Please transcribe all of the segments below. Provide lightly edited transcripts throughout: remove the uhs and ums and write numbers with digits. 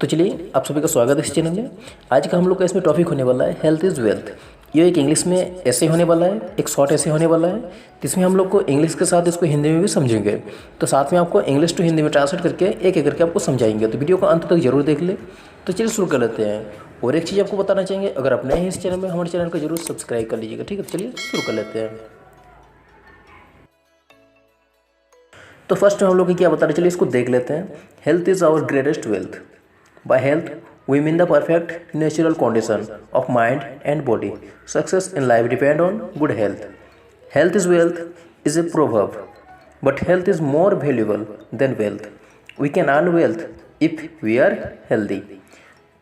तो चलिए आप सभी का स्वागत है इस चैनल में। आज का हम लोग का इसमें टॉपिक होने वाला है हेल्थ इज़ वेल्थ। ये एक इंग्लिश में ऐसे होने वाला है, एक शॉर्ट ऐसे होने वाला है जिसमें हम लोग को इंग्लिश के साथ इसको हिंदी में भी समझेंगे। तो साथ में आपको इंग्लिश टू हिंदी में ट्रांसलेट करके एक एक करके आपको समझाएंगे। तो वीडियो को अंत तक जरूर देख ले। तो चलिए शुरू कर लेते हैं। और एक चीज़ आपको बताना चाहेंगे, अगर आप नए हैं इस चैनल में, हमारे चैनल को जरूर सब्सक्राइब कर लीजिएगा। ठीक है, चलिए शुरू कर लेते हैं। तो फर्स्ट हम लोग को क्या बताना, चलिए इसको देख लेते हैं। Health is our greatest wealth. By health, we mean the perfect natural condition of mind and body. Success in life depend on good health. Health is wealth is a proverb, but health is more valuable than wealth. We can earn wealth if we are healthy.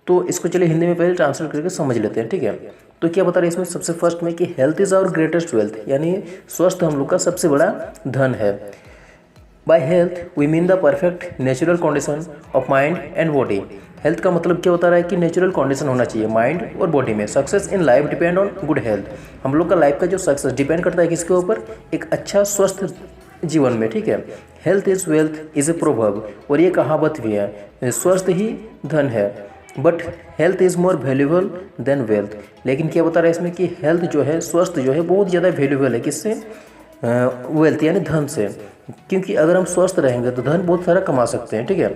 तो इसको चलिए हिंदी में पहले translate करके समझ लेते हैं। ठीक है, तो क्या बता रहे हैं इसमें सबसे फर्स्ट में कि health is our greatest wealth, यानी स्वस्थ हम लोग का सबसे बड़ा धन है। By health, we mean the perfect natural condition of mind and body. Health का मतलब क्या होता है कि नेचुरल कंडीशन होना चाहिए माइंड और बॉडी में। Success in life depend on good health. हम लोग का लाइफ का जो सक्सेस डिपेंड करता है किसके ऊपर, एक अच्छा स्वस्थ जीवन में। ठीक है, health is wealth is a proverb, और ये कहावत भी है, स्वस्थ ही धन है। But health is more valuable then wealth. लेकिन क्या बता रहा है इसमें कि हेल्थ जो है, स्वस्थ जो है, बहुत ज़्यादा वैल्यूएबल है। किससे? वेल्थ यानी धन से। क्योंकि अगर हम स्वस्थ रहेंगे तो धन बहुत सारा कमा सकते हैं। ठीक है,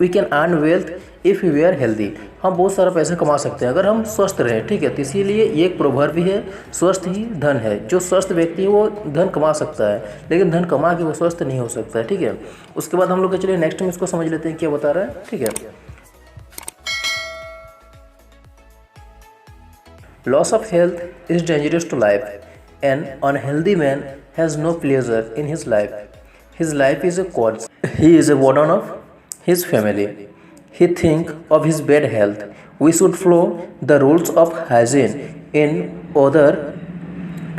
we can earn wealth if we are healthy. हम बहुत सारा पैसा कमा सकते हैं अगर हम स्वस्थ रहें। ठीक है, तो इसीलिए ये एक प्रोवर्ब भी है, स्वस्थ ही धन है। जो स्वस्थ व्यक्ति है वो धन कमा सकता है, लेकिन धन कमा के वो स्वस्थ नहीं हो सकता है। ठीक है, उसके बाद हम लोग चलिए नेक्स्ट में इसको समझ लेते हैं क्या बता रहा है। ठीक है, loss of health is dangerous to life. An unhealthy man has no pleasure in his life. His life is a cause. He is a burden of his family. He think of his bad health. We should follow the rules of hygiene in order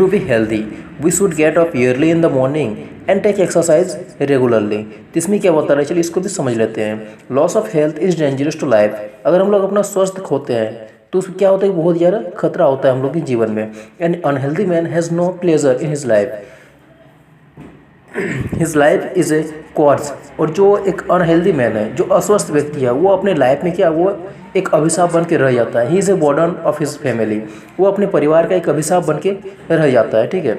to be healthy. We should get up early in the morning and take exercise regularly. इसमें क्या बता रहा है, चलिए इसको भी समझ लेते हैं। Loss of health is dangerous to life. अगर हम लोग अपना स्वस्थ खोते हैं तो उसमें क्या होता है, बहुत ज़्यादा खतरा होता है हम लोग के जीवन में। And unhealthy man has no pleasure in his life. His life is a cause. और जो एक अनहेल्दी मैन है, जो अस्वस्थ व्यक्ति है, वो अपने लाइफ में क्या, वो एक अभिशाप बन के रह जाता है। He is a burden of his family. वो अपने परिवार का एक अभिशाप बन के रह जाता है। ठीक है,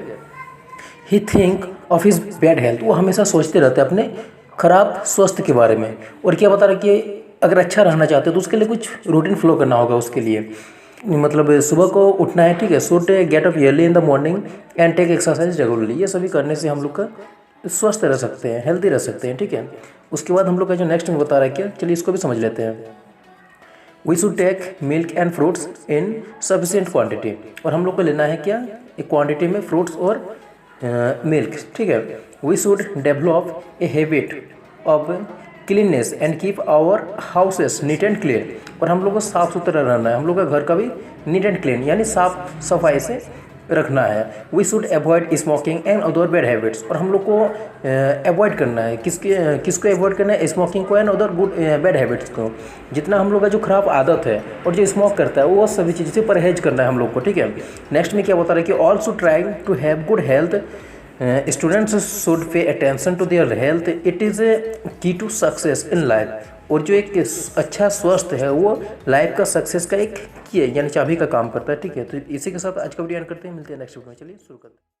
he think of his bad health. वो हमेशा सोचते रहते हैं अपने खराब स्वास्थ्य के बारे में। और क्या बता रहे कि अगर अच्छा रहना चाहते हो तो उसके लिए कुछ रूटीन फॉलो करना होगा। उसके लिए मतलब सुबह को उठना है। ठीक है, should get up early in the morning and take exercise regularly. ये सभी करने से हम लोग का स्वस्थ रह सकते हैं, हेल्दी रह सकते हैं। ठीक है, उसके बाद हम लोग का जो नेक्स्ट में बता रहा है क्या, चलिए इसको भी समझ लेते हैं। We should take milk and fruits in sufficient quantity. और हम लोग को लेना है क्या, एक क्वांटिटी में फ्रूट्स और मिल्क। ठीक है, we should develop a habit of cleanness and keep our houses neat and clean. और हम लोग को साफ़ सुथरा रहना है, हम लोग का घर का भी नीट एंड क्लीन यानी साफ सफाई से रखना है। We should avoid smoking and other bad habits. और हम लोग को अवॉइड करना है, किसको अवॉइड करना है, स्मोकिंग को and other good bad habits को। जितना हम लोग का जो खराब आदत है और जो स्मोक करता है, वो सभी चीज़ से परहेज करना है हम लोग को। ठीक है, नेक्स्ट में क्या बता रहा है कि all should try to have good health. Students should pay attention to their health. It is a key to success in life. और जो एक अच्छा स्वस्थ है वो लाइफ का सक्सेस का एक की है, यानी चाबी का काम करता है। ठीक है, तो इसी के साथ आज का वीडियो एंड करते हैं। मिलते हैं नेक्स्ट वीडियो में। चलिए शुरू करते हैं।